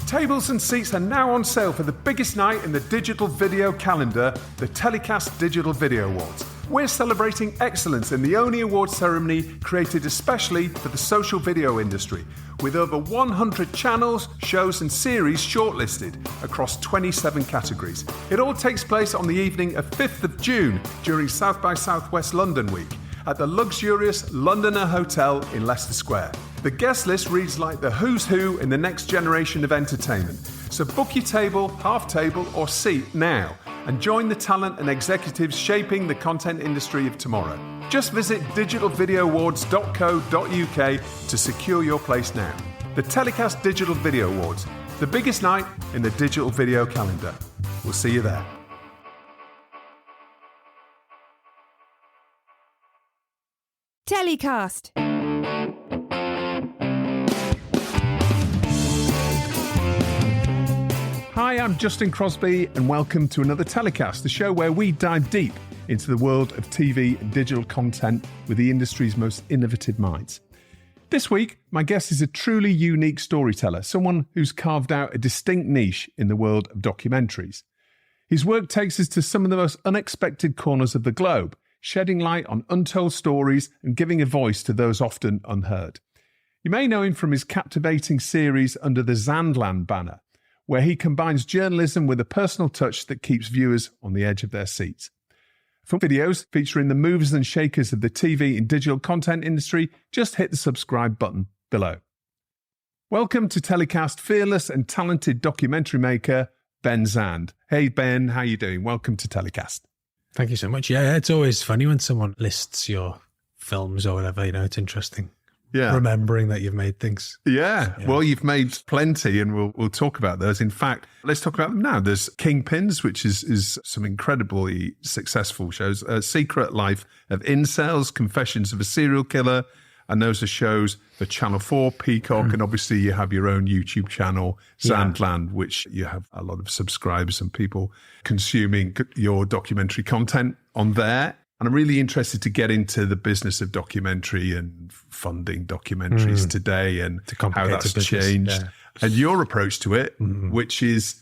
Tables and seats are now on sale for the biggest night in the digital video calendar, the TellyCast Digital Video Awards. We're celebrating excellence in the only award ceremony created especially for the social video industry, with over 100 channels, shows and series shortlisted across 27 categories. It all takes place on the evening of 5th of June during South by Southwest London Week at the luxurious Londoner Hotel in Leicester Square. The guest list reads like the who's who in the next generation of entertainment. So book your table, half table or seat now and join the talent and executives shaping the content industry of tomorrow. Just visit digitalvideoawards.co.uk to secure your place now. The TellyCast Digital Video Awards, the biggest night in the digital video calendar. We'll see you there. TellyCast. Hi, I'm Justin Crosby and welcome to another TellyCast, the show where we dive deep into the world of TV and digital content with the industry's most innovative minds. This week, my guest is a truly unique storyteller, someone who's carved out a distinct niche in the world of documentaries. His work takes us to some of the most unexpected corners of the globe, shedding light on untold stories and giving a voice to those often unheard. You may know him from his captivating series under the Zandland banner, where he combines journalism with a personal touch that keeps viewers on the edge of their seats. For videos featuring the movers and shakers of the TV and digital content industry, just hit the subscribe button below. Welcome to TellyCast fearless and talented documentary maker, Ben Zand. Hey Ben, how you doing? Welcome to TellyCast. Thank you so much. Yeah, it's always funny when someone lists your films or whatever, it's interesting. Yeah. Remembering that you've made things. Yeah. Well, you've made plenty and we'll talk about those. In fact, let's talk about them now. There's Kingpins, which is some incredibly successful shows. Secret Life of Incels, Confessions of a Serial Killer. And those are shows for Channel 4, Peacock, and obviously you have your own YouTube channel, Zandland, which you have a lot of subscribers and people consuming your documentary content on there. And I'm really interested to get into the business of documentary and funding documentaries today and how that's changed. Yeah. And your approach to it, which is,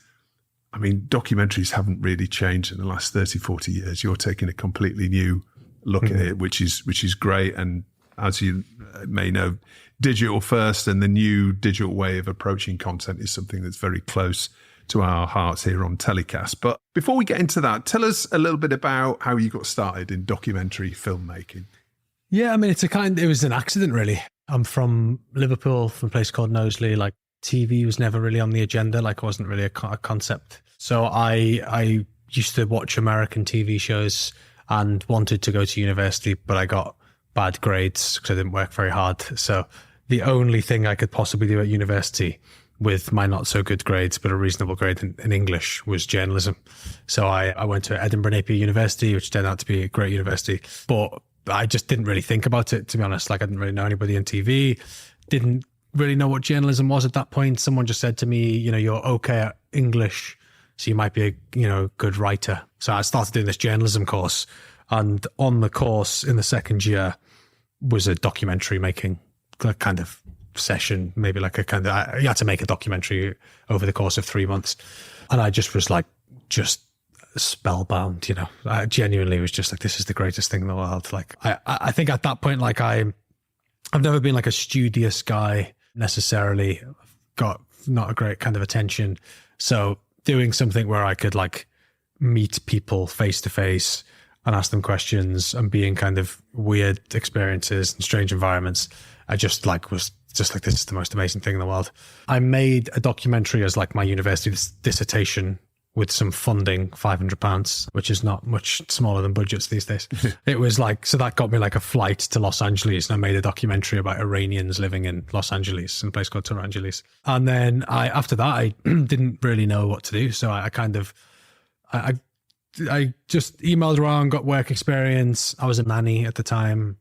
documentaries haven't really changed in the last 30, 40 years. You're taking a completely new look at it, which is great. And as you may know, digital first and the new digital way of approaching content is something that's very close to our hearts here on TellyCast. But before we get into that, tell us a little bit about how you got started in documentary filmmaking. Yeah, it was an accident, really. I'm from Liverpool, from a place called Knowsley. TV was never really on the agenda. It wasn't really a concept. So I used to watch American TV shows and wanted to go to university, but I got bad grades because I didn't work very hard. So the only thing I could possibly do at university with my not so good grades, but a reasonable grade in English, was journalism. So I went to Edinburgh Napier University, which turned out to be a great university, but I just didn't really think about it, to be honest. I didn't really know anybody in TV, didn't really know what journalism was at that point. Someone just said to me, you're okay at English, so you might be a good writer. So I started doing this journalism course, and on the course in the second year was a documentary making kind of session, maybe you had to make a documentary over the course of 3 months. And I just was just spellbound, I genuinely was just this is the greatest thing in the world. I think at that point, I've never been a studious guy necessarily. I've got not a great kind of attention. So doing something where I could meet people face to face and ask them questions and be in kind of weird experiences and strange environments, I just was just this is the most amazing thing in the world. I made a documentary as my university dissertation with some funding, £500, which is not much smaller than budgets these days. It was so that got me a flight to Los Angeles, and I made a documentary about Iranians living in Los Angeles, in a place called Angeles. And then after that, I didn't really know what to do. So I just emailed around, got work experience. I was a nanny at the time.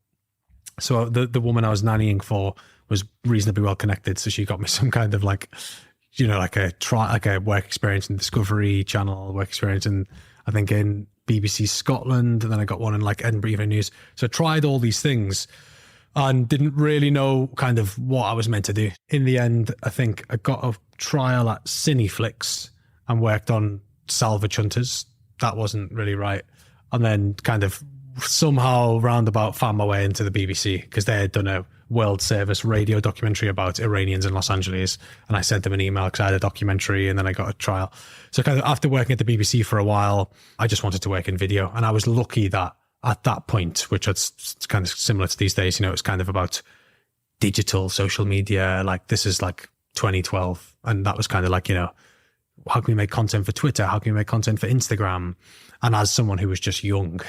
So the woman I was nannying for was reasonably well connected. So she got me some kind of a work experience in Discovery Channel, work experience in, I think, in BBC Scotland. And then I got one in Edinburgh Evening News. So I tried all these things. and didn't really know kind of what I was meant to do. In the end, I think I got a trial at Cineflix and worked on Salvage Hunters. That wasn't really right. And then kind of somehow roundabout found my way into the BBC because they had done a World Service radio documentary about Iranians in Los Angeles. And I sent them an email because I had a documentary and then I got a trial. So kind of after working at the BBC for a while, I just wanted to work in video. And I was lucky that at that point, which is kind of similar to these days, it's kind of about digital social media. Like this is like 2012. And that was kind of like, how can we make content for Twitter? How can we make content for Instagram? And as someone who was just young,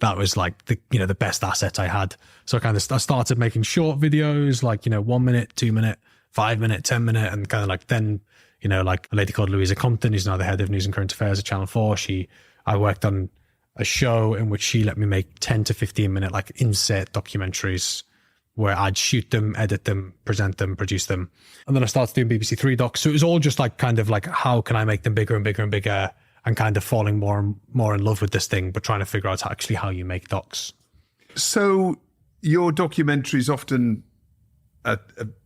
that was like the best asset I had. So I started making short videos, like, 1 minute, 2 minute, 5 minute, 10 minute. And kind of like then, like a lady called Louisa Compton, who's now the head of news and current affairs at Channel 4. I worked on a show in which she let me make 10 to 15 minute like insert documentaries where I'd shoot them, edit them, present them, produce them. And then I started doing BBC Three docs. So it was all just like kind of like, how can I make them bigger and bigger and bigger, and kind of falling more and more in love with this thing, but trying to figure out actually how you make docs. So your documentaries often are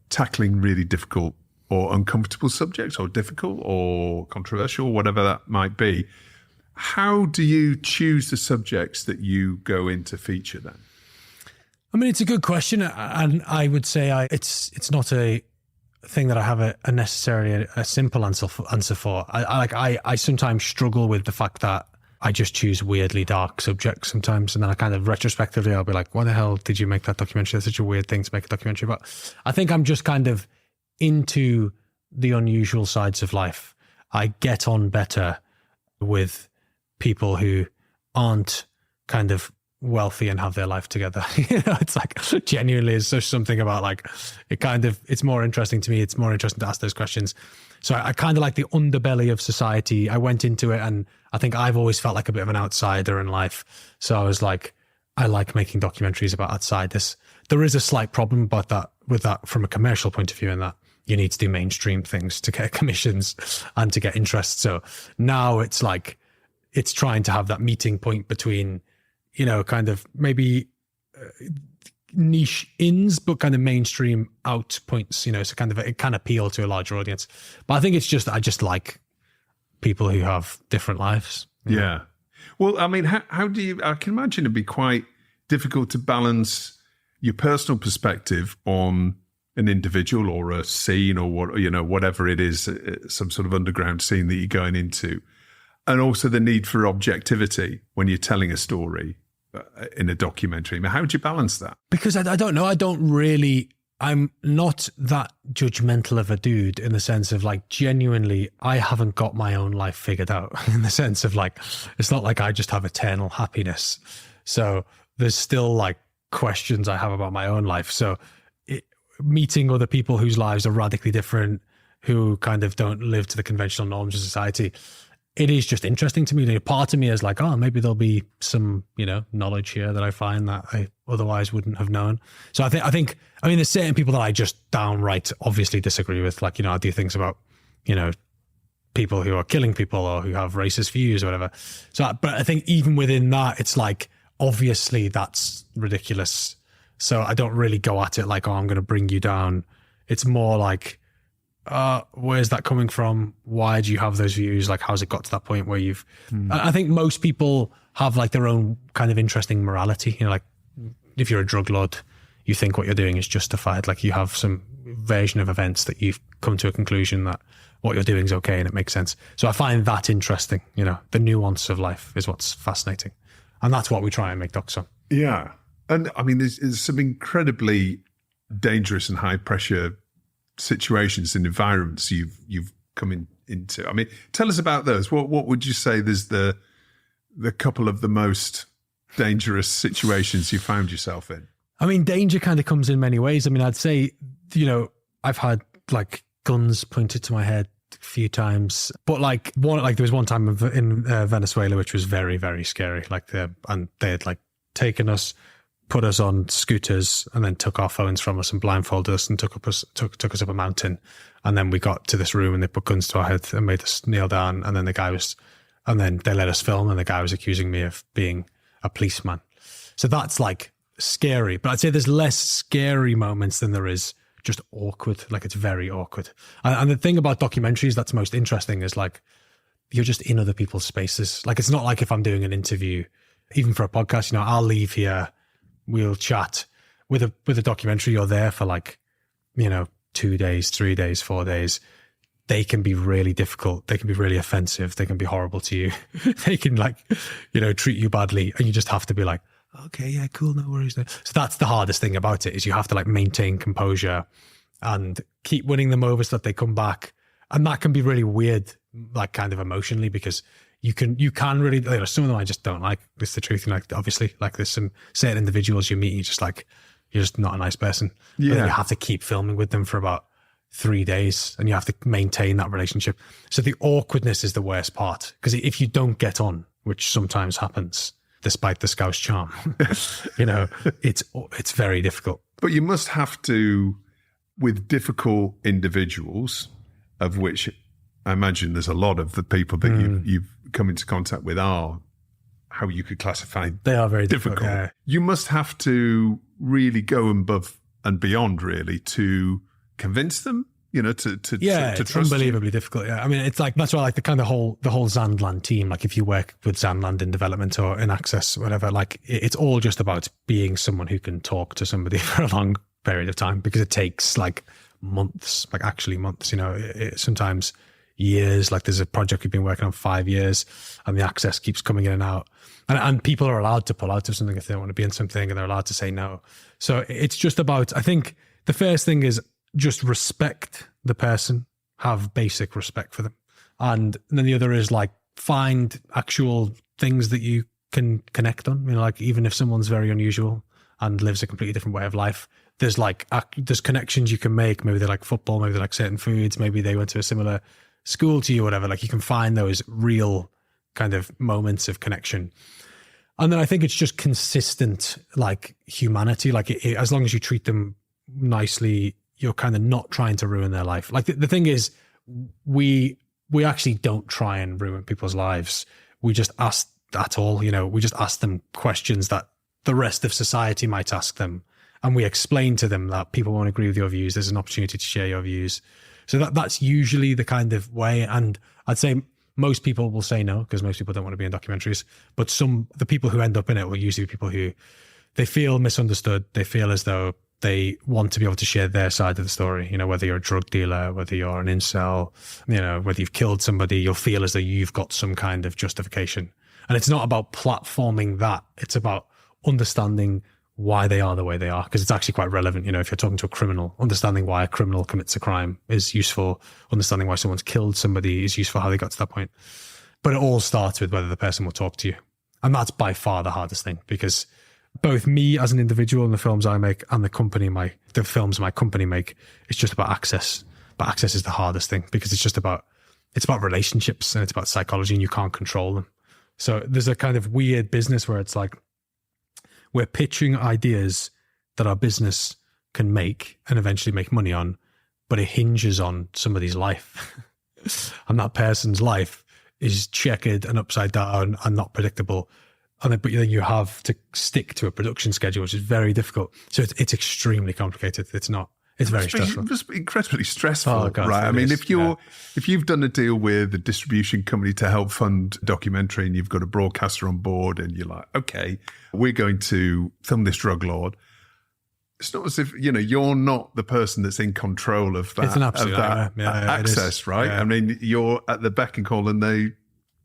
tackling really difficult or uncomfortable subjects, or difficult or controversial, whatever that might be. How do you choose the subjects that you go in to feature then? I mean, it's a good question, and I would say it's not a thing that I have a necessarily a simple answer for. I sometimes struggle with the fact that I just choose weirdly dark subjects sometimes, and then I kind of retrospectively I'll be like, why the hell did you make that documentary? That's such a weird thing to make a documentary about. I think I'm just kind of into the unusual sides of life. I get on better with people who aren't kind of wealthy and have their life together. It's like genuinely is such something about like it's more interesting to me. It's more interesting to ask those questions. So I kind of like the underbelly of society. I went into it and I think I've always felt like a bit of an outsider in life. So I was like, I like making documentaries about outside this. There is a slight problem with that from a commercial point of view, in that you need to do mainstream things to get commissions and to get interest. So now it's like, it's trying to have that meeting point between, kind of maybe niche ins, but kind of mainstream out points, so kind of it can appeal to a larger audience. But I think I just like people who have different lives. Yeah. Well, I mean, how do you, I can imagine it'd be quite difficult to balance your personal perspective on an individual or a scene or whatever it is, some sort of underground scene that you're going into, and also the need for objectivity when you're telling a story in a documentary. I mean, how would you balance that? Because I don't know. I'm not that judgmental of a dude in the sense of like, genuinely, I haven't got my own life figured out in the sense of like, it's not like I just have eternal happiness. So there's still like questions I have about my own life. So meeting other people whose lives are radically different, who kind of don't live to the conventional norms of society, it is just interesting to me. Part of me is like, oh, maybe there'll be some, knowledge here that I find that I otherwise wouldn't have known. So I think, there's certain people that I just downright obviously disagree with. Like, I do things about, people who are killing people or who have racist views or whatever. So, but I think even within that, it's like, obviously that's ridiculous. So I don't really go at it like, oh, I'm going to bring you down. It's more like, where's that coming from? Why do you have those views? Like, how's it got to that point where you've... I think most people have like their own kind of interesting morality. Like if you're a drug lord, you think what you're doing is justified. Like you have some version of events that you've come to a conclusion that what you're doing is okay and it makes sense. So I find that interesting. The nuance of life is what's fascinating. And that's what we try and make docs on. Yeah. And there's some incredibly dangerous and high pressure situations and environments you've come into. Tell us about those. What would you say there's the couple of the most dangerous situations you found yourself in? Danger kind of comes in many ways. I'd say, I've had like guns pointed to my head a few times, but there was one time in Venezuela, which was very, very scary. And they had like taken us, put us on scooters, and then took our phones from us and blindfolded us and took us up a mountain. And then we got to this room and they put guns to our head and made us kneel down. And then and then they let us film, and the guy was accusing me of being a policeman. So that's like scary, but I'd say there's less scary moments than there is just awkward. Like, it's very awkward. And the thing about documentaries that's most interesting is like, you're just in other people's spaces. Like, it's not like if I'm doing an interview, even for a podcast, I'll leave here, we'll chat. With a documentary, you're there for like, 2 days, 3 days, 4 days. They can be really difficult. They can be really offensive. They can be horrible to you. They can treat you badly. And you just have to be like, okay, yeah, cool, no worries. So that's the hardest thing about it, is you have to like maintain composure and keep winning them over so that they come back. And that can be really weird, like kind of emotionally, because you can really, some of them I just don't like. It's the truth. Like, obviously, like there's some certain individuals you meet, you're just not a nice person. Yeah. But then you have to keep filming with them for about 3 days and you have to maintain that relationship. So the awkwardness is the worst part, because if you don't get on, which sometimes happens, despite the Scouse charm, it's very difficult. But you must have to, with difficult individuals, of which I imagine there's a lot of the people that you've come into contact with are, how you could classify, they are very difficult. Yeah. You must have to really go above and beyond, really, to convince them, to it's trust unbelievably you. difficult. Yeah, I mean, it's like, that's why I like the whole Zandland team. Like, if you work with Zandland in development or in access, whatever, like it's all just about being someone who can talk to somebody for a long period of time, because it takes like months, like actually months. Sometimes years. Like, there's a project we've been working on 5 years, and the access keeps coming in and out. And people are allowed to pull out of something if they don't want to be in something, and they're allowed to say no. So it's just about, I think the first thing is just respect the person, have basic respect for them. And then the other is like, find actual things that you can connect on. Like, even if someone's very unusual and lives a completely different way of life, there's connections you can make. Maybe they like football, maybe they like certain foods, maybe they went to a similar school to you, whatever. Like, you can find those real kind of moments of connection. And then I think it's just consistent, like, humanity. Like, as long as you treat them nicely, you're kind of not trying to ruin their life. Like, the thing is, we actually don't try and ruin people's lives. We just ask we just ask them questions that the rest of society might ask them. And we explain to them that people won't agree with your views. There's an opportunity to share your views. So that's usually the kind of way. And I'd say most people will say no, because most people don't want to be in documentaries. But the people who end up in it will usually be people who, they feel misunderstood. They feel as though they want to be able to share their side of the story. Whether you're a drug dealer, whether you're an incel, whether you've killed somebody, you'll feel as though you've got some kind of justification. And it's not about platforming that. It's about understanding why they are the way they are, because it's actually quite relevant. If you're talking to a criminal, understanding why a criminal commits a crime is useful. Understanding why someone's killed somebody is useful, how they got to that point. But it all starts with whether the person will talk to you. And that's by far the hardest thing, because both me as an individual and the films I make, and the films my company make, it's just about access. But access is the hardest thing, because it's about relationships, and it's about psychology, and you can't control them. So there's a kind of weird business where it's like, we're pitching ideas that our business can make and eventually make money on, but it hinges on somebody's life. And that person's life is checkered and upside down and not predictable. But then you have to stick to a production schedule, which is very difficult. So it's extremely complicated. It's very stressful. It must be incredibly stressful, oh, God, right? I mean, if you've done a deal with a distribution company to help fund a documentary, and you've got a broadcaster on board, and you're like, okay, we're going to film this drug lord. It's not as if, you're not the person that's in control of that, it's an absolute access, right? Yeah. I mean, you're at the beck and call, and they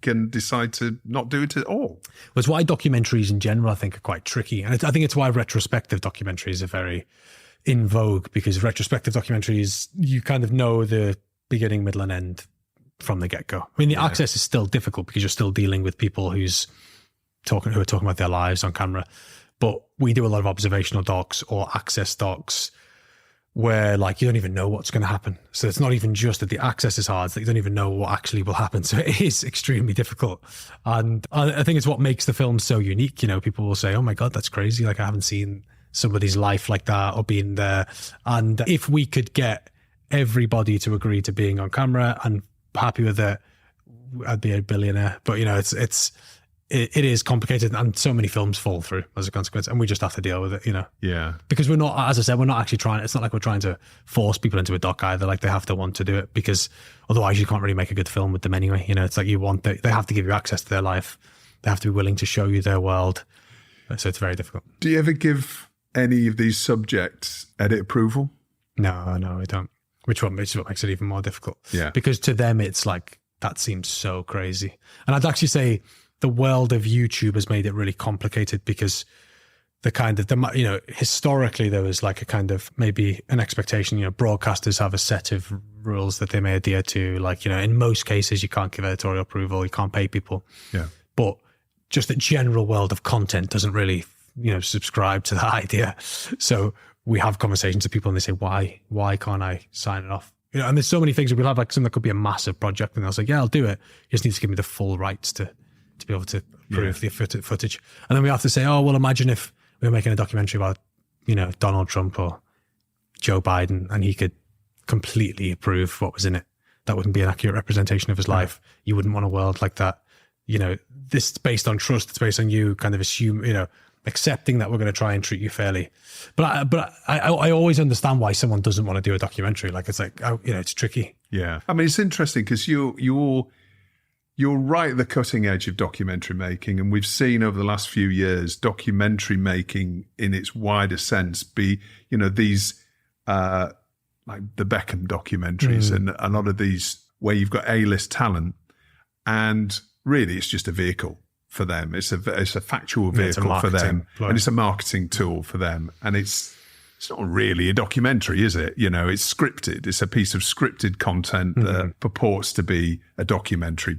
can decide to not do it at all. Well, it's why documentaries in general, I think, are quite tricky. And I think it's why retrospective documentaries are very in vogue, because retrospective documentaries, you kind of know the beginning, middle, and end from the get-go. I mean, the access is still difficult because you're still dealing with people who are talking about their lives on camera. But we do a lot of observational docs or access docs where, like, you don't even know what's going to happen. So it's not even just that the access is hard, it's that you don't even know what actually will happen. So it is extremely difficult. And I think it's what makes the film so unique. People will say, oh my God, that's crazy. Like, I haven't seen somebody's life like that or being there. And if we could get everybody to agree to being on camera and happy with it, I'd be a billionaire. But it's it is complicated, and so many films fall through as a consequence, and we just have to deal with it, Yeah. Because we're not, as I said, we're not actually trying. It's not like we're trying to force people into a doc either. Like, they have to want to do it, because otherwise you can't really make a good film with them anyway. It's like they have to give you access to their life. They have to be willing to show you their world. So it's very difficult. Do you ever give any of these subjects edit approval? No, I don't. Which is what makes it even more difficult. Yeah. Because to them, it's like, that seems so crazy. And I'd actually say the world of YouTube has made it really complicated, because historically there was like a kind of maybe an expectation, broadcasters have a set of rules that they may adhere to. Like, in most cases you can't give editorial approval, you can't pay people. Yeah. But just the general world of content doesn't really, subscribe to that idea. So we have conversations with people and they say, why can't I sign it off? And there's so many things. We'll have like something that could be a massive project, and they'll say, yeah, I'll do it. You just need to give me the full rights to be able to prove the footage. And then we have to say, oh, well, imagine if we were making a documentary about, Donald Trump or Joe Biden, and he could completely approve what was in it. That wouldn't be an accurate representation of his life. You wouldn't want a world like that. This is based on trust. It's based on you kind of accepting that we're going to try and treat you fairly. But I always understand why someone doesn't want to do a documentary. Like, it's like, it's tricky. Yeah. I mean, it's interesting because you're right at the cutting edge of documentary making. And we've seen over the last few years, documentary making in its wider sense be, these, like the Beckham documentaries and a lot of these where you've got A-list talent, and really it's just a vehicle for them. It's a factual vehicle for them, and it's a marketing tool for them. And it's not really a documentary, is it? It's scripted. It's a piece of scripted content that purports to be a documentary,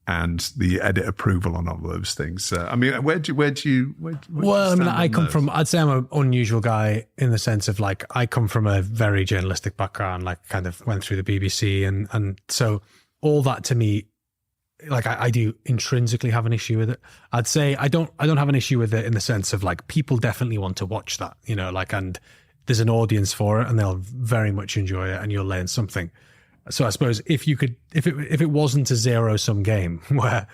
and the edit approval on all those things. I mean, where do you? I come from. I'd say I'm an unusual guy in the sense of, like, I come from a very journalistic background. Like, kind of went through the BBC, and so all that to me, like, I do intrinsically have an issue with it. I'd say I don't have an issue with it in the sense of, like, people definitely want to watch that, and there's an audience for it, and they'll very much enjoy it, and you'll learn something. So I suppose if it wasn't a zero-sum game where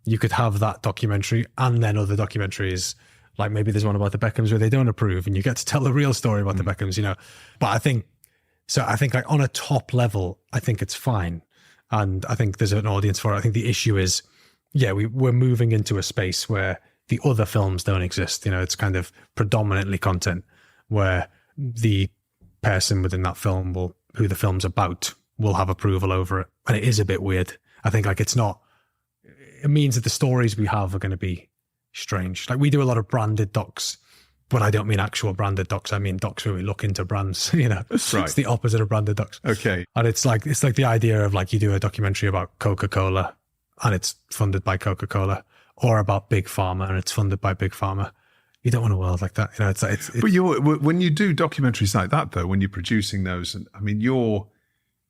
you could have that documentary and then other documentaries, like maybe there's one about the Beckhams where they don't approve and you get to tell the real story about the Beckhams, But I think like on a top level, I think it's fine. And I think there's an audience for it. I think the issue is, we're moving into a space where the other films don't exist. It's kind of predominantly content where the person within that film who the film's about will have approval over it. And it is a bit weird. I think, like, it means that the stories we have are going to be strange. Like, we do a lot of branded docs, but I don't mean actual branded docs. I mean docs where we look into brands, Right. It's the opposite of branded docs. Okay. And it's like the idea of, like, you do a documentary about Coca-Cola and it's funded by Coca-Cola, or about Big Pharma and it's funded by Big Pharma. You don't want a world like that. It's But when you do documentaries like that, though, when you're producing those, and I mean, you're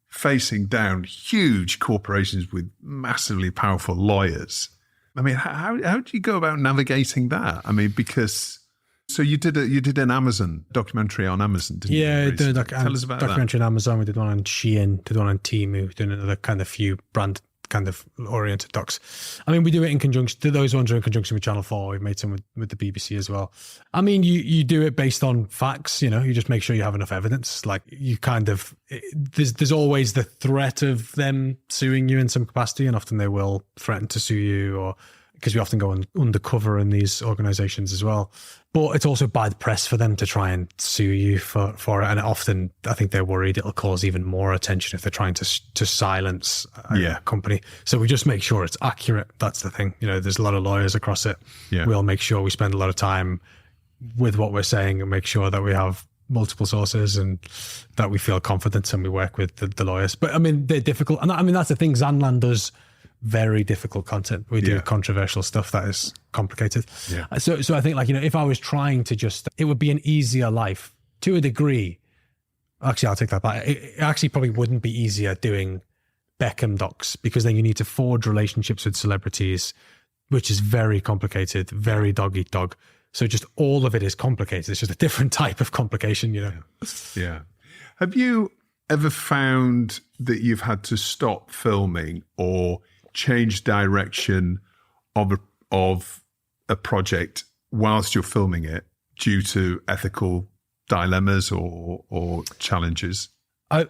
facing down huge corporations with massively powerful lawyers. I mean, how do you go about navigating that? I mean, because you did an Amazon documentary on Amazon, didn't you? Yeah, Tell us about documentary on Amazon. We did one on Shein, did one on Temu, did another kind of few brand kind of oriented docs. I mean, we do it in conjunction. Those ones are in conjunction with Channel 4. We've made some with the BBC as well. I mean, you do it based on facts, you just make sure you have enough evidence. Like, you kind of, there's always the threat of them suing you in some capacity, and often they will threaten to sue you, or because we often go undercover in these organizations as well. But it's also bad press for them to try and sue you for it. And often I think they're worried it'll cause even more attention if they're trying to silence a company. So we just make sure it's accurate. That's the thing. There's a lot of lawyers across it. Yeah. We'll make sure we spend a lot of time with what we're saying and make sure that we have multiple sources and that we feel confident, and we work with the lawyers. But I mean, they're difficult. And I mean, that's the thing. Zandland does very difficult content. We do controversial stuff that is complicated. Yeah. So I think, like, if I was trying to it would be an easier life to a degree. Actually, I'll take that back. It actually probably wouldn't be easier doing Beckham docs, because then you need to forge relationships with celebrities, which is very complicated, very dog eat dog. So just all of it is complicated. It's just a different type of complication, Yeah. Have you ever found that you've had to stop filming or change direction of of a project whilst you're filming it due to ethical dilemmas or challenges?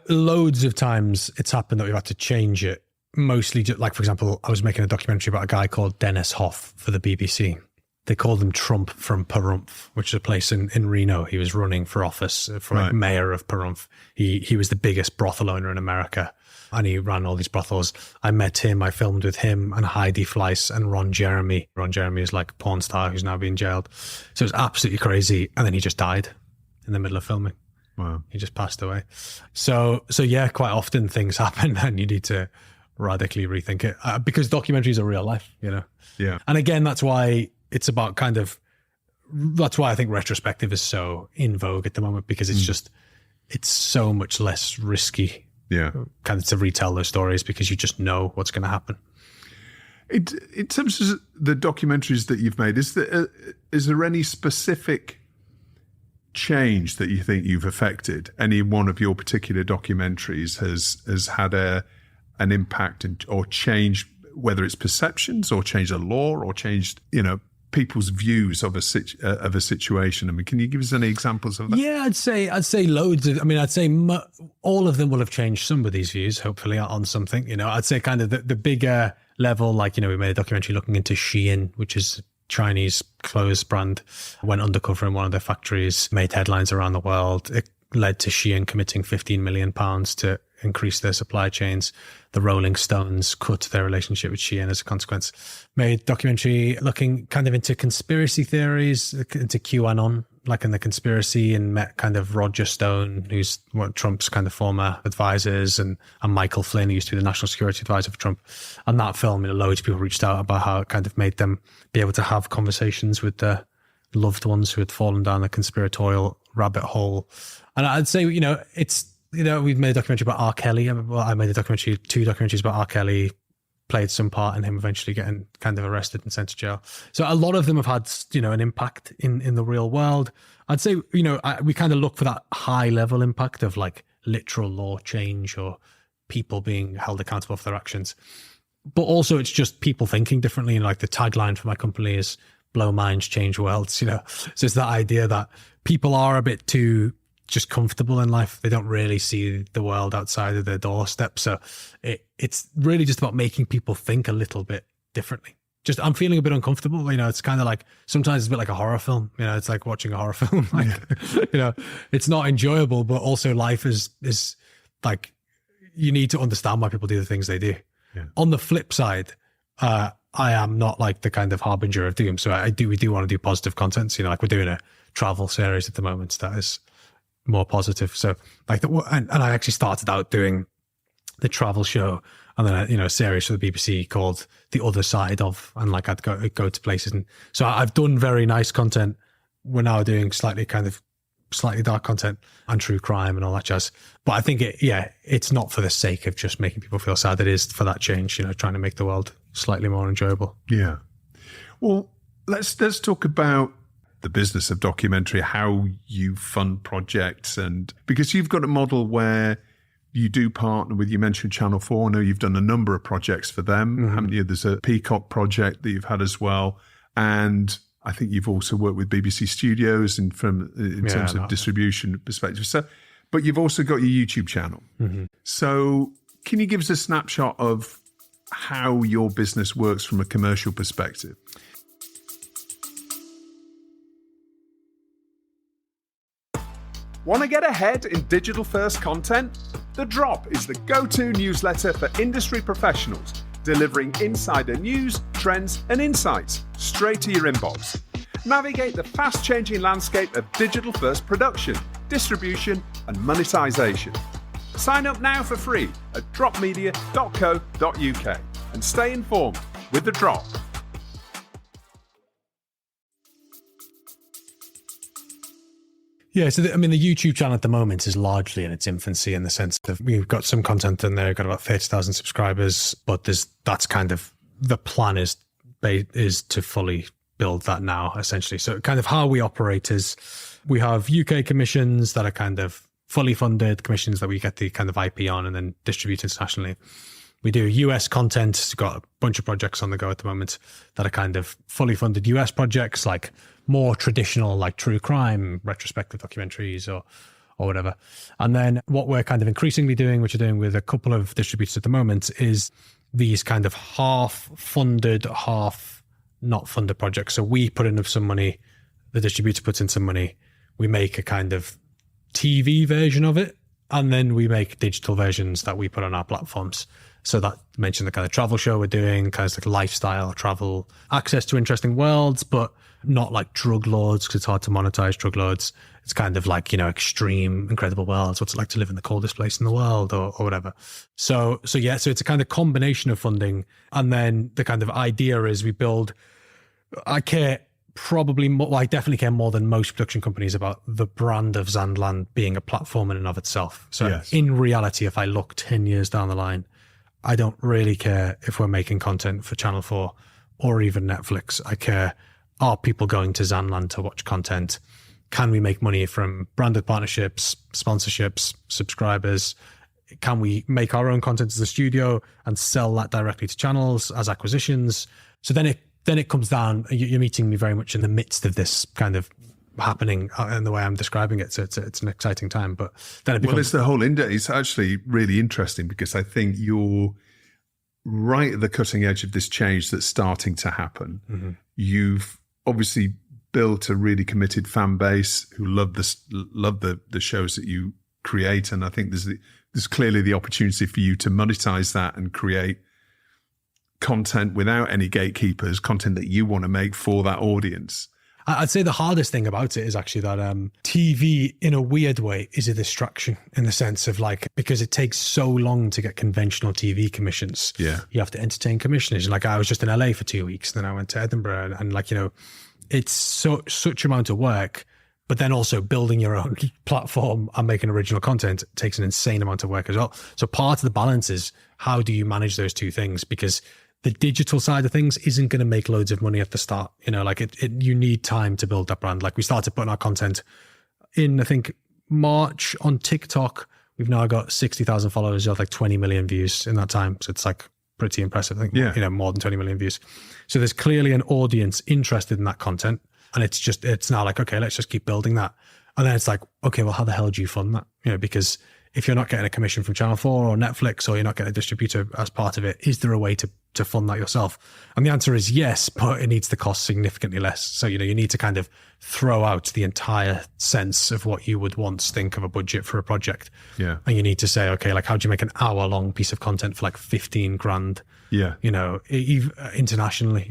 Loads of times it's happened that we've had to change it. Mostly, just, like, for example, I was making a documentary about a guy called Dennis Hoff for the BBC. They called him Trump from Pahrump, which is a place in Reno. He was running for office for like mayor of Pahrump. He was the biggest brothel owner in America, and he ran all these brothels. I met him. I filmed with him and Heidi Fleiss and Ron Jeremy. Ron Jeremy is like a porn star who's now being jailed. So it was absolutely crazy. And then he just died in the middle of filming. Wow. He just passed away. So yeah, quite often things happen and you need to radically rethink it because documentaries are real life, you know? Yeah. And again, that's why it's about that's why I think retrospective is so in vogue at the moment, because it's it's so much less risky kind of to retell those stories because you just know what's going to happen. In terms of the documentaries that you've made, is there any specific change that you think you've affected? Any one of your particular documentaries has had an impact or changed, whether it's perceptions or changed a law or changed, people's views of a situation? I mean, can you give us any examples of that? Yeah, I'd say loads of. I mean, I'd say all of them will have changed somebody's views, hopefully, on something. I'd say kind of the bigger level, like, we made a documentary looking into Shein, which is a Chinese clothes brand. Went undercover in one of their factories, made headlines around the world. It led to Shein committing £15 million to increase their supply chains. The Rolling Stones cut their relationship with Shein as a consequence. Made a documentary looking kind of into conspiracy theories, into QAnon, like in the conspiracy, and met kind of Roger Stone, who's one of Trump's kind of former advisors, and Michael Flynn, who used to be the national security advisor for Trump. And that film, loads of people reached out about how it kind of made them be able to have conversations with their loved ones who had fallen down the conspiratorial rabbit hole. And I'd say, we've made a documentary about R. Kelly. I made two documentaries about R. Kelly, played some part in him eventually getting kind of arrested and sent to jail. So a lot of them have had, an impact in the real world. I'd say, we kind of look for that high level impact of like literal law change or people being held accountable for their actions. But also it's just people thinking differently. And like the tagline for my company is blow minds, change worlds, So it's that idea that people are a bit too just comfortable in life. They don't really see the world outside of their doorstep. So it's really just about making people think a little bit differently. I'm feeling a bit uncomfortable. It's kind of like, sometimes it's a bit like a horror film. It's like watching a horror film. It's not enjoyable, but also life is like, you need to understand why people do the things they do. Yeah. On the flip side, I am not like the kind of harbinger of doom. So we do want to do positive content. Like we're doing a travel series at the moment that is more positive. So like, and I actually started out doing the travel show, and then a series for the BBC called The Other Side of, and like I'd go to places, and so I've done very nice content. We're now doing slightly dark content and true crime and all that jazz. But I think it's not for the sake of just making people feel sad. It is for that change, trying to make the world slightly more enjoyable. Yeah. Well, let's talk about the business of documentary, how you fund projects, and because you've got a model where you do partner with, you mentioned Channel 4. I know you've done a number of projects for them, haven't you? There's a Peacock project that you've had as well. And I think you've also worked with BBC Studios in terms of distribution perspective. So, but you've also got your YouTube channel. Mm-hmm. So can you give us a snapshot of how your business works from a commercial perspective? Want to get ahead in digital-first content? The Drop is the go-to newsletter for industry professionals, delivering insider news, trends, and insights straight to your inbox. Navigate the fast-changing landscape of digital-first production, distribution, and monetization. Sign up now for free at dropmedia.co.uk and stay informed with The Drop. Yeah, so the YouTube channel at the moment is largely in its infancy, in the sense that we've got some content in there, got about 30,000 subscribers, but that's kind of, the plan is to fully build that now, essentially. So kind of how we operate is we have UK commissions that are kind of fully funded, commissions that we get the kind of IP on and then distribute internationally. We do US content. We've got a bunch of projects on the go at the moment that are kind of fully funded US projects, like more traditional, like true crime, retrospective documentaries or whatever. And then what we're kind of increasingly doing, which we're doing with a couple of distributors at the moment, is these kind of half funded, half not funded projects. So we put in some money, the distributor puts in some money, we make a kind of TV version of it, and then we make digital versions that we put on our platforms. So that mentioned the kind of travel show we're doing, kind of like lifestyle travel, access to interesting worlds, but not like drug lords, because it's hard to monetize drug lords. It's kind of like, extreme, incredible worlds. What's it like to live in the coldest place in the world or whatever. So it's a kind of combination of funding. And then the kind of idea is we build, I definitely care more than most production companies about the brand of Zandland being a platform in and of itself. So yes. In reality, if I look 10 years down the line, I don't really care if we're making content for Channel 4 or even Netflix. I care, are people going to Zandland to watch content? Can we make money from branded partnerships, sponsorships, subscribers? Can we make our own content as a studio and sell that directly to channels as acquisitions? So then it comes down, you're meeting me very much in the midst of this kind of happening in the way I'm describing it. So it's an exciting time, but then it becomes... Well, it's the whole it's actually really interesting because I think you're right at the cutting edge of this change that's starting to happen. Mm-hmm. You've obviously built a really committed fan base who love the shows that you create. And I think there's clearly the opportunity for you to monetize that and create content without any gatekeepers, content that you want to make for that audience. I'd say the hardest thing about it is actually that TV, in a weird way, is a distraction in the sense of because it takes so long to get conventional TV commissions. Yeah. You have to entertain commissioners. I was just in LA for 2 weeks, then I went to Edinburgh and it's such amount of work, but then also building your own platform and making original content takes an insane amount of work as well. So part of the balance is how do you manage those two things? Because the digital side of things isn't going to make loads of money at the start. You need time to build that brand. We started putting our content in, I think, March on TikTok. We've now got 60,000 followers, you have 20 million views in that time. So it's pretty impressive. I think, more than 20 million views. So there's clearly an audience interested in that content. And it's now okay, let's just keep building that. And then it's okay, well, how the hell do you fund that? Because if you're not getting a commission from Channel 4 or Netflix, or you're not getting a distributor as part of it, is there a way to fund that yourself? And the answer is yes, but it needs to cost significantly less. So, you need to kind of throw out the entire sense of what you would once think of a budget for a project. Yeah. And you need to say, okay, how do you make an hour-long piece of content for 15 grand? Yeah. Internationally,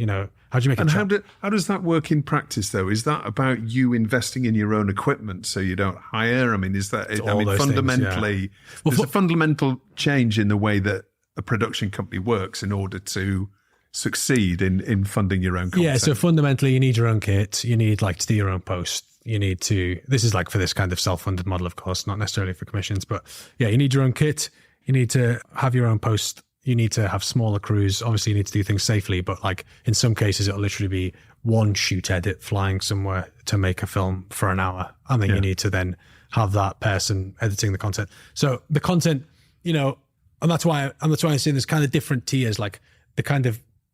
how do you make it? And how does that work in practice, though? Is that about you investing in your own equipment so you don't hire? Fundamentally, there's a fundamental change in the way that a production company works in order to succeed in funding your own content. Yeah, so fundamentally, you need your own kit. You need to do your own post. You need to, this is for this kind of self-funded model, of course, not necessarily for commissions, but yeah, you need your own kit. You need to have your own post. You need to have smaller crews. Obviously, you need to do things safely, but in some cases, it'll literally be one shoot edit flying somewhere to make a film for an hour. And then you need to then have that person editing the content. So the content, and that's why I say there's kind of different tiers,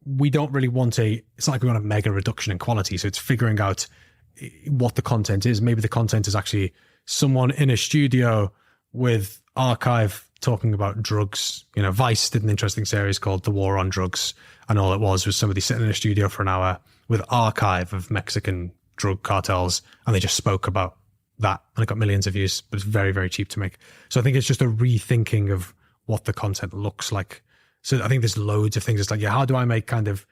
we don't really want it's not we want a mega reduction in quality. So it's figuring out what the content is. Maybe the content is actually someone in a studio with archive talking about drugs. Vice did an interesting series called The War on Drugs, and all it was somebody sitting in a studio for an hour with archive of Mexican drug cartels, and they just spoke about that, and it got millions of views, but it's very, very cheap to make. So I think it's just a rethinking of what the content looks like. So I think there's loads of things. It's how do I make kind of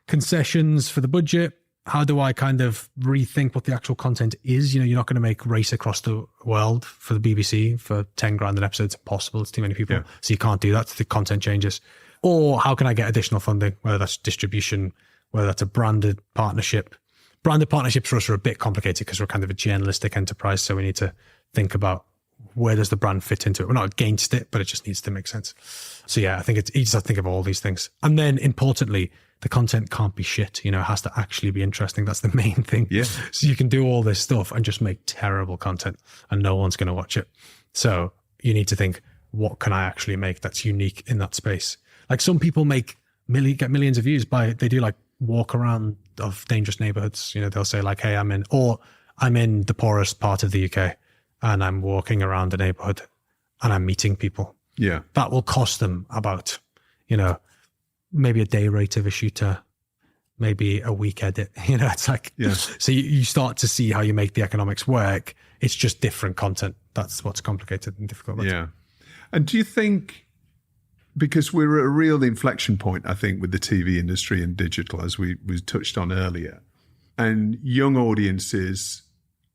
concessions for the budget? How do I kind of rethink what the actual content is? You're not going to make Race Across the World for the BBC for 10 grand an episode. It's impossible. It's too many people. Yeah. So you can't do that. The content changes. Or how can I get additional funding, whether that's distribution, whether that's a branded partnership. Branded partnerships for us are a bit complicated because we're kind of a journalistic enterprise. So we need to think about where does the brand fit into it. We're not against it, but it just needs to make sense. So yeah, I think you just have to think of all these things. And then importantly, the content can't be shit. It has to actually be interesting. That's the main thing. Yeah. So you can do all this stuff and just make terrible content and no one's going to watch it. So you need to think, what can I actually make that's unique in that space? Like some people get millions of views they do like walk around of dangerous neighborhoods. They'll say like, hey, I'm in the poorest part of the UK and I'm walking around a neighborhood and I'm meeting people. Yeah. That will cost them about, maybe a day rate of a shooter, maybe a week edit. It's like, so you start to see how you make the economics work. It's just different content. That's what's complicated and difficult. Yeah. And do you think, because we're at a real inflection point, I think, with the TV industry and digital, as we touched on earlier, and young audiences,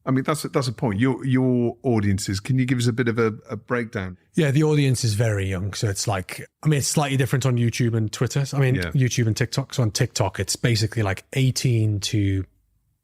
I mean, that's a point. Your audiences, can you give us a bit of a breakdown? Yeah, the audience is very young. So it's like, it's slightly different on YouTube and Twitter. YouTube and TikTok. So on TikTok, it's basically like 18 to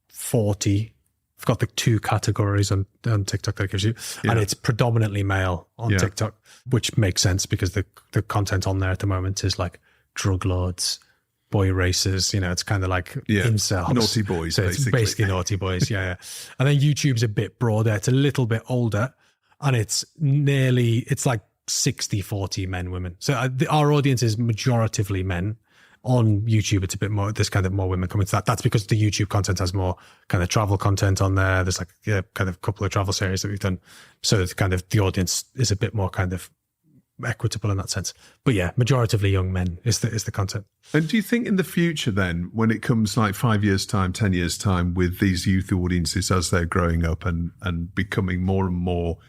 40. I've got the 2 categories on TikTok that it gives you. Yeah. And it's predominantly male on TikTok, which makes sense because the content on there at the moment is like drug lords, boy racers, it's kind of like incels. Naughty boys, so basically. It's basically naughty boys, yeah. And then YouTube's a bit broader. It's a little bit older and it's like 60-40 men, women. So our audience is majoritively men. On YouTube, it's a bit more, there's kind of more women coming to that. That's because the YouTube content has more kind of travel content on there. There's like kind of a couple of travel series that we've done. So it's kind of the audience is a bit more kind of equitable in that sense. But yeah, majoritively young men is the content. And do you think in the future then, when it comes like 5 years time, 10 years time, with these youth audiences as they're growing up and becoming more and more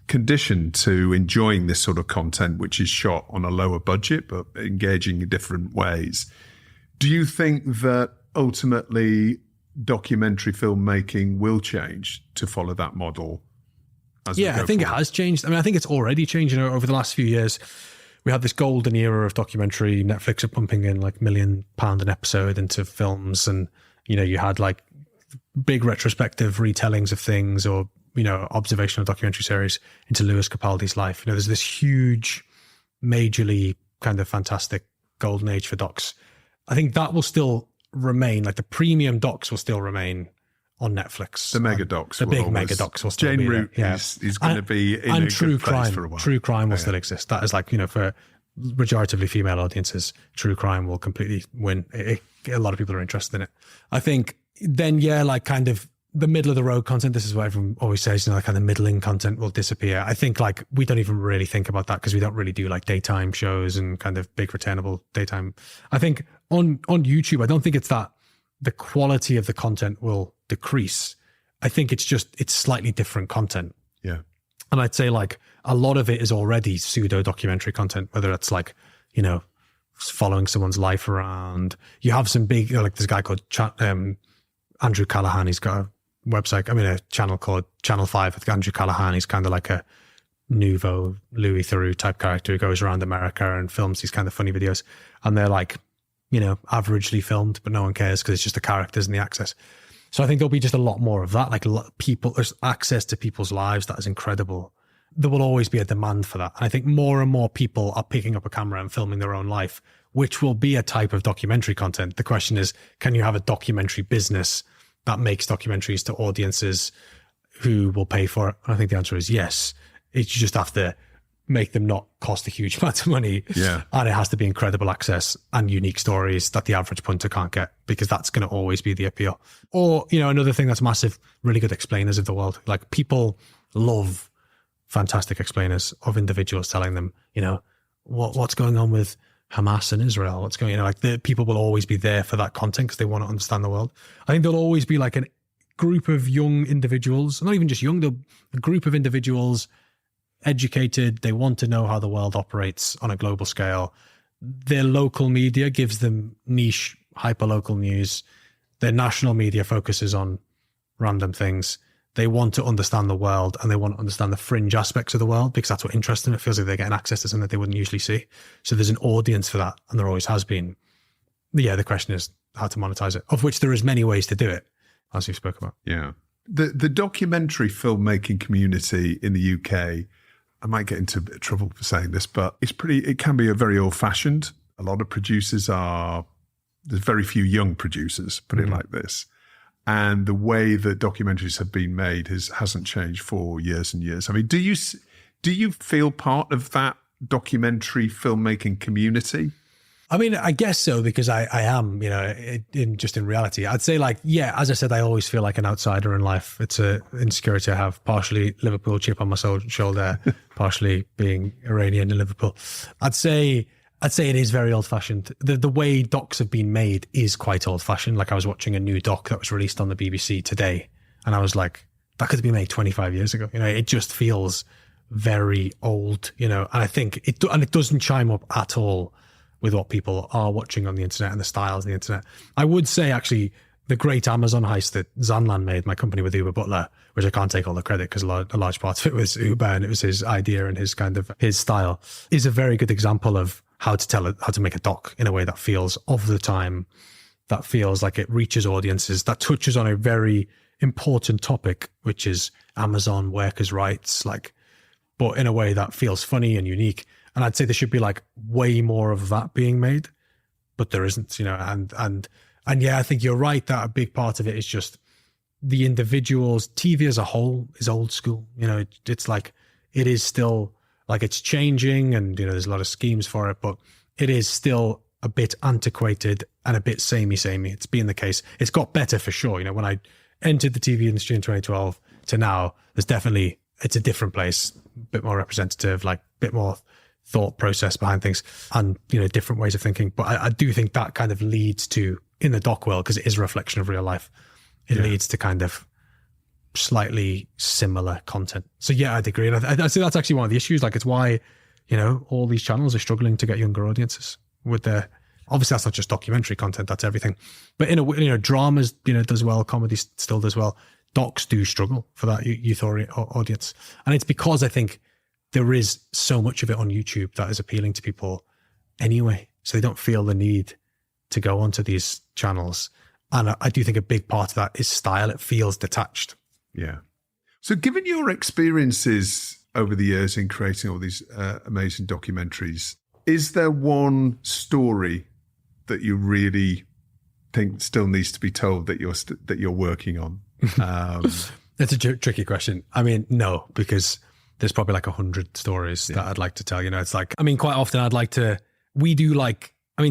conditioned to enjoying this sort of content, which is shot on a lower budget, but engaging in different ways, do you think that ultimately documentary filmmaking will change to follow that model? I think it has changed. I think it's already changed. Over the last few years, we had this golden era of documentary. Netflix are pumping in like £1 million an episode into films, and you had like big retrospective retellings of things, or observational documentary series into Lewis Capaldi's life. There's this huge, majorly kind of fantastic golden age for docs. I think that will still remain. Like the premium docs will still remain on Netflix. The mega docs. The big mega docs will still be there. Jane Root is going to be in a true good place crime, for a while. True crime will still exist. That is like, for majoritively female audiences, true crime will completely win. A lot of people are interested in it. I think then, like kind of the middle of the road content, this is what everyone always says, kind of middling content will disappear. I think like we don't even really think about that because we don't really do like daytime shows and kind of big retainable daytime. I think on YouTube, I don't think it's that the quality of the content will decrease. I think it's slightly different content. Yeah. And I'd say like a lot of it is already pseudo documentary content, whether it's like, following someone's life around. You have some big, like this guy called Andrew Callahan. He's got a website, a channel called Channel 5 with Andrew Callahan. He's kind of like a nouveau Louis Theroux type character who goes around America and films these kind of funny videos. And they're like, averagely filmed, but no one cares because it's just the characters and the access. So I think there'll be just a lot more of that. Like there's access to people's lives that is incredible. There will always be a demand for that. And I think more and more people are picking up a camera and filming their own life, which will be a type of documentary content. The question is, can you have a documentary business that makes documentaries to audiences who will pay for it? And I think the answer is yes. You just have to make them not cost a huge amount of money. Yeah. And it has to be incredible access and unique stories that the average punter can't get, because that's going to always be the appeal. Or, another thing that's massive, really good explainers of the world. Like people love fantastic explainers of individuals telling them, what's going on with Hamas and Israel, what's going, like the people will always be there for that content because they want to understand the world. I think there'll always be like a group of young individuals, not even just young, a group of individuals, educated, they want to know how the world operates on a global scale. Their local media gives them niche, hyper-local news. Their national media focuses on random things. They want to understand the world and they want to understand the fringe aspects of the world because that's what interests them. It feels like they're getting access to something that they wouldn't usually see. So there's an audience for that, and there always has been. Yeah, the question is how to monetize it, of which there is many ways to do it, as you spoke about. Yeah. The documentary filmmaking community in the UK, I might get into a bit of trouble for saying this, but it can be a very old-fashioned. A lot of producers there's very few young producers, put it like this. And the way that documentaries have been made hasn't changed for years and years. Do you feel part of that documentary filmmaking community? I mean, I guess so, because I am, in reality. I'd say, like, yeah, as I said, I always feel like an outsider in life. It's a insecurity I have, partially Liverpool chip on my shoulder, partially being Iranian in Liverpool. I'd say it is very old fashioned. The way docs have been made is quite old fashioned. Like, I was watching a new doc that was released on the BBC today, and I was like, that could have been made 25 years ago. It just feels very old, and I think it doesn't chime up at all with what people are watching on the internet and the styles of the internet. I would say, actually, the great Amazon heist that Zandland made, my company with Uber Butler, which I can't take all the credit because a large part of it was Uber and it was his idea and his style, is a very good example of how to make a doc in a way that feels of the time, that feels like it reaches audiences, that touches on a very important topic, which is Amazon workers' rights, but in a way that feels funny and unique. And I'd say there should be like way more of that being made, but there isn't, and yeah, I think you're right that a big part of it is just the individuals. TV as a whole is old school. It's like, it is still like, it's changing and, there's a lot of schemes for it, but it is still a bit antiquated and a bit samey. It's been the case. It's got better for sure. When I entered the TV industry in 2012 to now, it's a different place, a bit more representative, like a bit more thought process behind things and, different ways of thinking. But I do think that kind of leads to, in the doc world, because it is a reflection of real life, it leads to kind of slightly similar content. So yeah, I'd agree. And I say that's actually one of the issues. Like, it's why, all these channels are struggling to get younger audiences with their, obviously that's not just documentary content, that's everything. But in a dramas, does well, comedy still does well. Docs do struggle for that youth audience. And it's because I think there is so much of it on YouTube that is appealing to people anyway. So they don't feel the need to go onto these channels. And I do think a big part of that is style. It feels detached. Yeah. So given your experiences over the years in creating all these amazing documentaries, is there one story that you really think still needs to be told that you're working on? It's a tricky question. I mean, no, because there's probably like 100 stories that I'd like to tell. It's like, I mean, quite often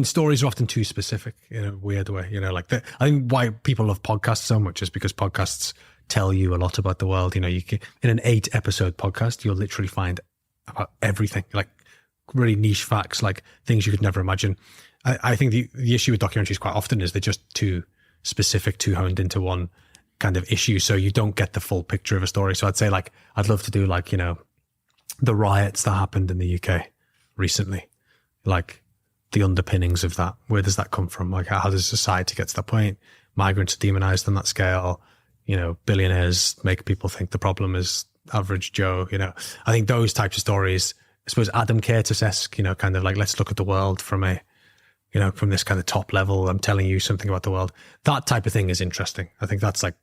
stories are often too specific in a weird way. I think why people love podcasts so much is because podcasts tell you a lot about the world. In an 8-episode podcast, you'll literally find about everything, like really niche facts, like things you could never imagine. I think the issue with documentaries quite often is they're just too specific, too honed into one kind of issue, so you don't get the full picture of a story. So I'd say, like, I'd love to do the riots that happened in the UK recently, like the underpinnings of that. Where does that come from? Like, how does society get to that point? Migrants are demonized on that scale. Billionaires make people think the problem is average Joe. I think those types of stories, I suppose Adam Curtis-esque, kind of like, let's look at the world from from this kind of top level. I'm telling you something about the world. That type of thing is interesting. I think that's like,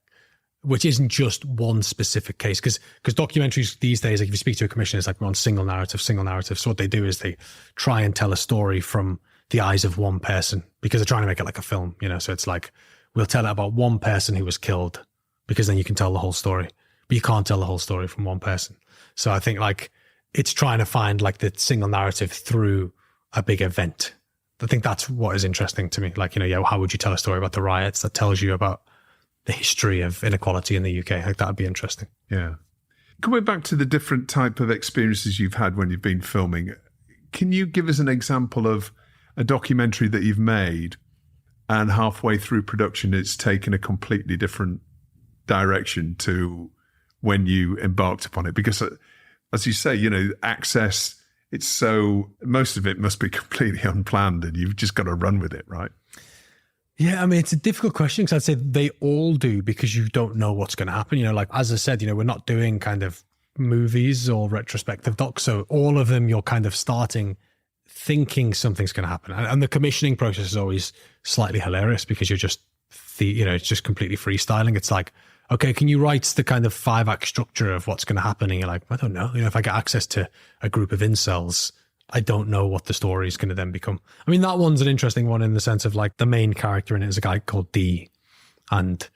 which isn't just one specific case, because documentaries these days, like if you speak to a commissioner, it's like we're on single narrative. So what they do is they try and tell a story from the eyes of one person, because they're trying to make it like a film, so it's like, we'll tell it about one person who was killed, because then you can tell the whole story, but you can't tell the whole story from one person. So I think like it's trying to find like the single narrative through a big event. I think that's what is interesting to me. Like, how would you tell a story about the riots that tells you about the history of inequality in the UK? Like, that would be interesting. Yeah. Coming back to the different type of experiences you've had when you've been filming, can you give us an example of a documentary that you've made and halfway through production it's taken a completely different direction to when you embarked upon it? Because as you say, access, most of it must be completely unplanned and you've just got to run with it, right? Yeah, I mean, it's a difficult question, because I'd say they all do, because you don't know what's going to happen. Like, as I said, we're not doing kind of movies or retrospective docs. So all of them, you're kind of starting thinking something's going to happen. And the commissioning process is always slightly hilarious, because you're just, it's just completely freestyling. It's like, okay, can you write the kind of 5-act structure of what's going to happen? And you're like, I don't know. If I get access to a group of incels, I don't know what the story is going to then become. I mean, that one's an interesting one in the sense of like the main character in it is a guy called D. And,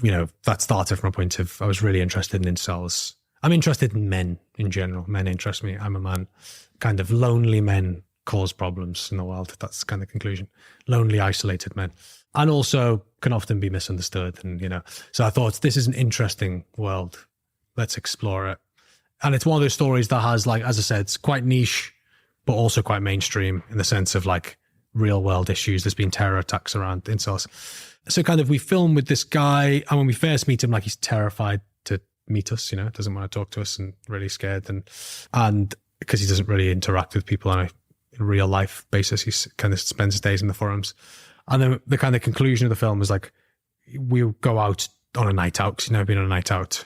that started from a point of, I was really interested in incels. I'm interested in men in general. Men interest me. I'm a man. Kind of lonely men cause problems in the world. That's kind of conclusion. Lonely, isolated men. And also can often be misunderstood. And, so I thought this is an interesting world. Let's explore it. And it's one of those stories that has, like, as I said, it's quite niche, but also quite mainstream in the sense of like real world issues. There's been terror attacks around incels. So kind of we film with this guy, and when we first meet him, like, he's terrified to meet us, doesn't want to talk to us and really scared. And because he doesn't really interact with people on a real life basis, he kind of spends his days in the forums. And then the kind of conclusion of the film is like, we'll go out on a night out, because he's never been on a night out.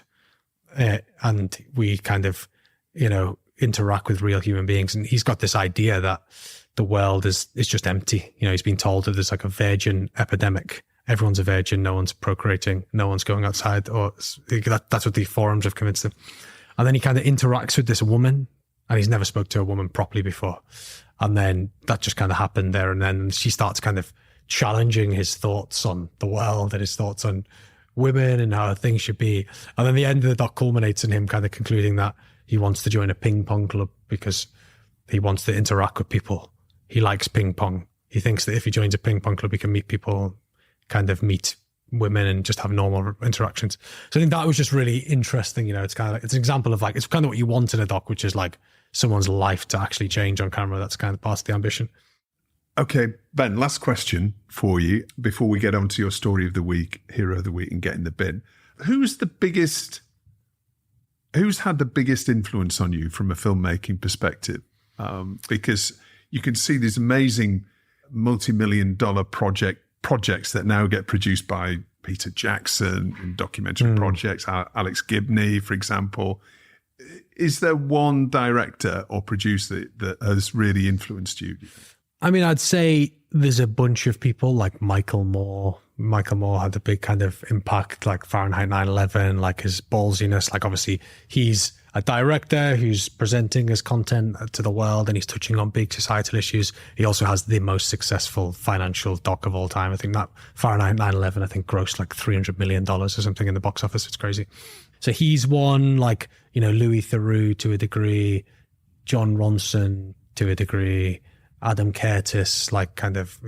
And we kind of, interact with real human beings. And he's got this idea that the world is just empty. He's been told that there's like a virgin epidemic. Everyone's a virgin. No one's procreating. No one's going outside. Or that's what the forums have convinced him. And then he kind of interacts with this woman, and he's never spoke to a woman properly before. And then that just kind of happened there. And then she starts kind of challenging his thoughts on the world and his thoughts on women and how things should be. And then the end of the doc culminates in him kind of concluding that he wants to join a ping pong club because he wants to interact with people. He likes ping pong. He thinks that if he joins a ping pong club, he can meet people, kind of meet women and just have normal interactions. So I think that was just really interesting. It's kind of like, it's an example of like, it's kind of what you want in a doc, which is like someone's life to actually change on camera. That's kind of part of the ambition. Okay, Ben, last question for you before we get on to your story of the week, hero of the week, and get in the bin. Who's had the biggest influence on you from a filmmaking perspective? Because you can see these amazing multi-million-dollar projects that now get produced by Peter Jackson and documentary projects, Alex Gibney, for example. Is there one director or producer that has really influenced you? I mean, I'd say there's a bunch of people like Michael Moore. Michael Moore had a big kind of impact, like Fahrenheit 9/11, like his ballsiness. Like, obviously, he's a director who's presenting his content to the world, and he's touching on big societal issues. He also has the most successful financial doc of all time. I think that Fahrenheit 9/11, I think, grossed like $300 million or something in the box office. It's crazy. So he's one, like, Louis Theroux to a degree, John Ronson to a degree, Adam Curtis, like, kind of,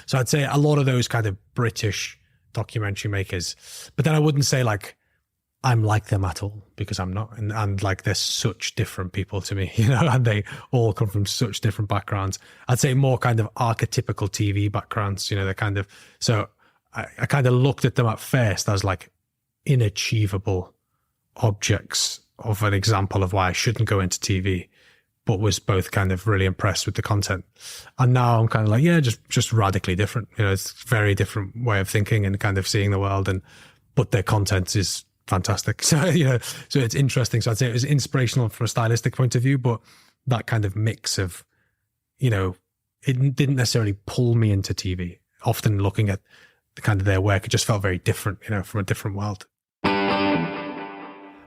so I'd say a lot of those kind of British documentary makers, but then I wouldn't say like I'm like them at all, because I'm not. And like, they're such different people to me, and they all come from such different backgrounds. I'd say more kind of archetypical TV backgrounds, they're kind of, so I kind of looked at them at first as like inachievable objects of an example of why I shouldn't go into TV, but was both kind of really impressed with the content. And now I'm kind of like, yeah, just radically different. It's a very different way of thinking and kind of seeing the world, but their content is fantastic. So, so it's interesting. So I'd say it was inspirational from a stylistic point of view, but that kind of mix of, it didn't necessarily pull me into TV. Often looking at the kind of their work, it just felt very different, from a different world.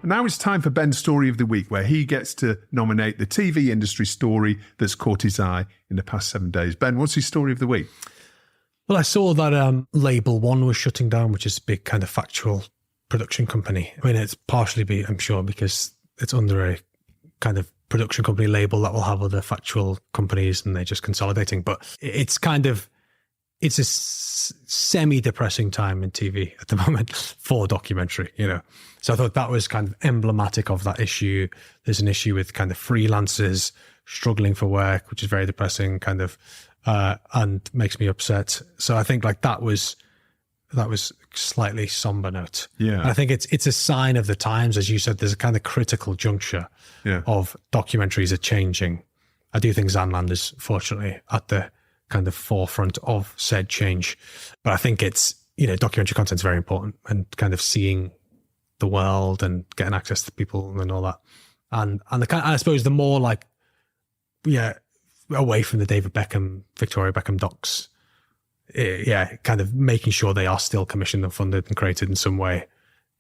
Now it's time for Ben's Story of the Week, where he gets to nominate the TV industry story that's caught his eye in the past 7 days. Ben, what's his story of the week? Well, I saw that Label One was shutting down, which is a big kind of factual production company. I mean, it's partially, I'm sure, because it's under a kind of production company label that will have other factual companies, and they're just consolidating. But it's a semi-depressing time in TV at the moment for documentary, So I thought that was kind of emblematic of that issue. There's an issue with kind of freelancers struggling for work, which is very depressing, kind of, and makes me upset. So I think like that was slightly somber note. Yeah. And I think it's a sign of the times. As you said, there's a kind of critical juncture of documentaries are changing. I do think Zandland is fortunately at the kind of forefront of said change. But I think it's, documentary content is very important, and kind of seeing the world and getting access to people and all that. And I suppose the more like, away from the David Beckham, Victoria Beckham docs, kind of making sure they are still commissioned and funded and created in some way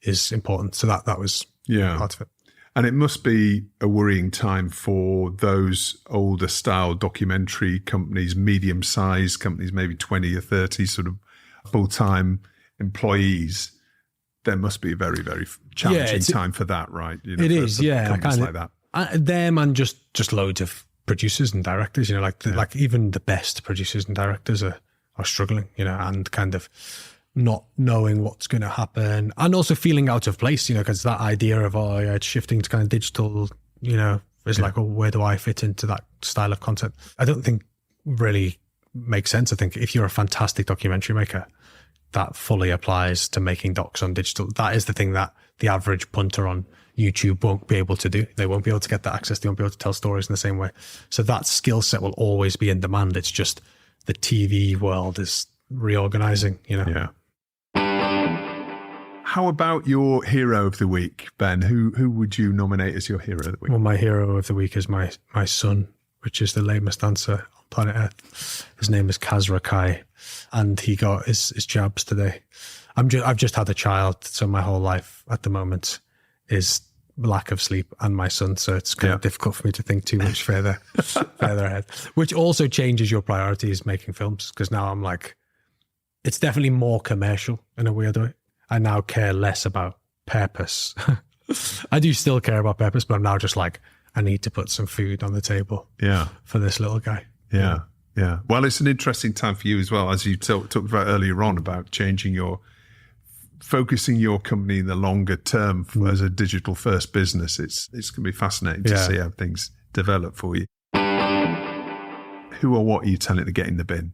is important. So that was part of it. And it must be a worrying time for those older style documentary companies, medium-sized companies, maybe 20 or 30 sort of full-time employees. There must be a very, very challenging time for that, right? It is, companies like that. Them and just loads of producers and directors, like even the best producers and directors are struggling, and kind of not knowing what's going to happen, and also feeling out of place, because that idea of, it's shifting to kind of digital, is like, where do I fit into that style of content? I don't think really makes sense. I think if you're a fantastic documentary maker, that fully applies to making docs on digital. That is the thing that the average punter on YouTube won't be able to do. They won't be able to get that access. They won't be able to tell stories in the same way. So that skill set will always be in demand. It's just the TV world is reorganizing, Yeah. How about your hero of the week, Ben? Who would you nominate as your hero of the week? Well, my hero of the week is my son, which is the lamest answer on planet Earth. His name is Kazra Kai, and he got his jabs today. I've just had a child, so my whole life at the moment is lack of sleep and my son, so it's kind of difficult for me to think too much further ahead, which also changes your priorities making films, because now I'm like, it's definitely more commercial in a weird way. I now care less about purpose. I do still care about purpose, but I'm now just like, I need to put some food on the table for this little guy. Yeah. Well, it's an interesting time for you as well, as you talked about earlier on, about focusing your company in the longer term as a digital first business. It's going to be fascinating to see how things develop for you. Who or what are you telling to get in the bin?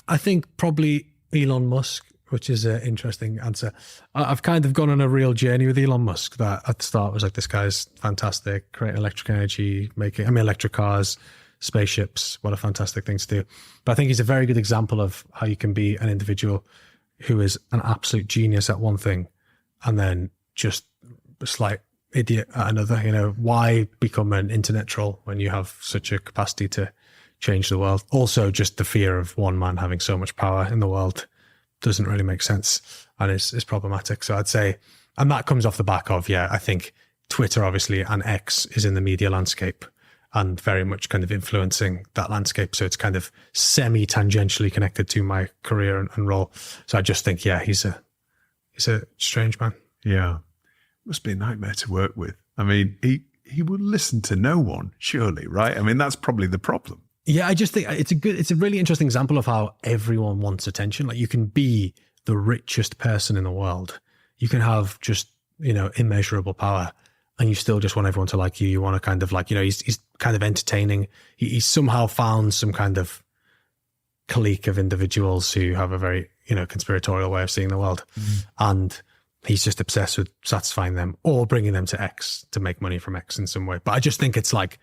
I think probably Elon Musk, which is an interesting answer. I've kind of gone on a real journey with Elon Musk, that at the start was like, this guy's fantastic, creating electric energy, electric cars, spaceships, what a fantastic thing to do. But I think he's a very good example of how you can be an individual who is an absolute genius at one thing and then just a slight idiot at another. Why become an internet troll when you have such a capacity to change the world? Also, just the fear of one man having so much power in the world doesn't really make sense and is problematic. So I'd say, and that comes off the back of, I think Twitter obviously and X is in the media landscape and very much kind of influencing that landscape. So it's kind of semi-tangentially connected to my career and role. So I just think, he's a strange man. Yeah. Must be a nightmare to work with. I mean, he would listen to no one, surely, right? I mean, that's probably the problem. Yeah, I just think it's a really interesting example of how everyone wants attention. Like, you can be the richest person in the world. You can have just, immeasurable power, and you still just want everyone to like you. You want to kind of like, he's kind of entertaining. He's somehow found some kind of clique of individuals who have a very, conspiratorial way of seeing the world. And he's just obsessed with satisfying them or bringing them to X to make money from X in some way. But I just think it's like,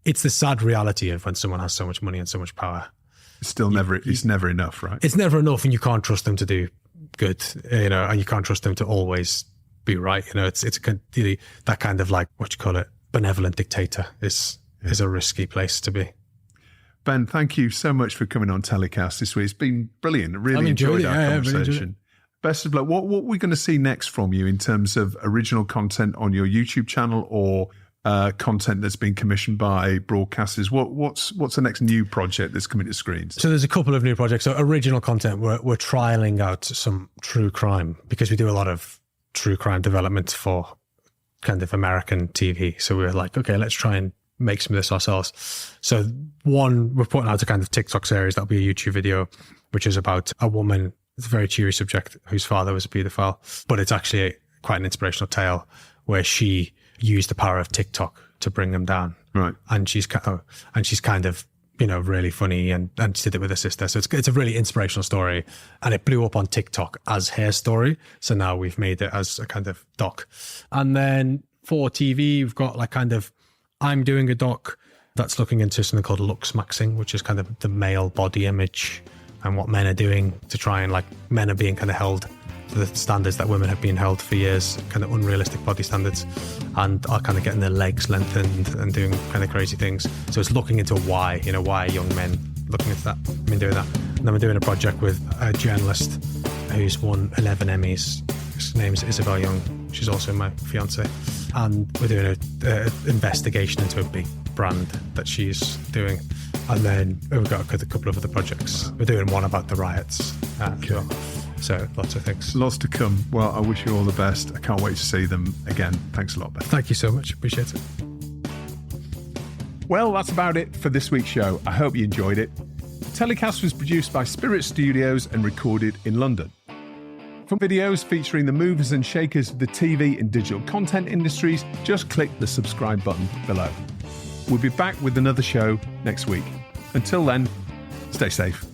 it's the sad reality of when someone has so much money and so much power. It's still it's never enough, right? It's never enough, and you can't trust them to do good, and you can't trust them to always be right. It's that kind of like, benevolent dictator is a risky place to be. Ben, thank you so much for coming on TellyCast this week. It's been brilliant. I really enjoyed our conversation. Best of luck. What are we going to see next from you in terms of original content on your YouTube channel or content that's been commissioned by broadcasters? What's the next new project that's coming to screens? So there's a couple of new projects. So original content, we're trialing out some true crime, because we do a lot of true crime development for kind of American TV. So we're like, okay, let's try and make some of this ourselves. So one, we're putting out a kind of TikTok series that'll be a YouTube video, which is about a woman. It's a very cheery subject, whose father was a paedophile, but it's actually quite an inspirational tale where she used the power of TikTok to bring them down. Right. And she's kind of, really funny, and she did it with her sister. So it's a really inspirational story, and it blew up on TikTok as her story. So now we've made it as a kind of doc. And then for TV, we've got I'm doing a doc that's looking into something called looks maxing, which is kind of the male body image and what men are doing to try and men are being kind of held to the standards that women have been held for years, kind of unrealistic body standards, and are kind of getting their legs lengthened and doing kind of crazy things. So it's looking into why are young men looking into that. I've been doing that. And then we're doing a project with a journalist who's won 11 Emmys. His name's Isabel Young. She's also my fiance. And we're doing an investigation into a big brand that she's doing. And then we've got a couple of other projects. We're doing one about the riots as well. So lots of things. Lots to come. Well, I wish you all the best. I can't wait to see them again. Thanks a lot, Ben. Thank you so much. Appreciate it. Well, that's about it for this week's show. I hope you enjoyed it. TellyCast was produced by Spirit Studios and recorded in London. For videos featuring the movers and shakers of the TV and digital content industries, just click the subscribe button below. We'll be back with another show next week. Until then, stay safe.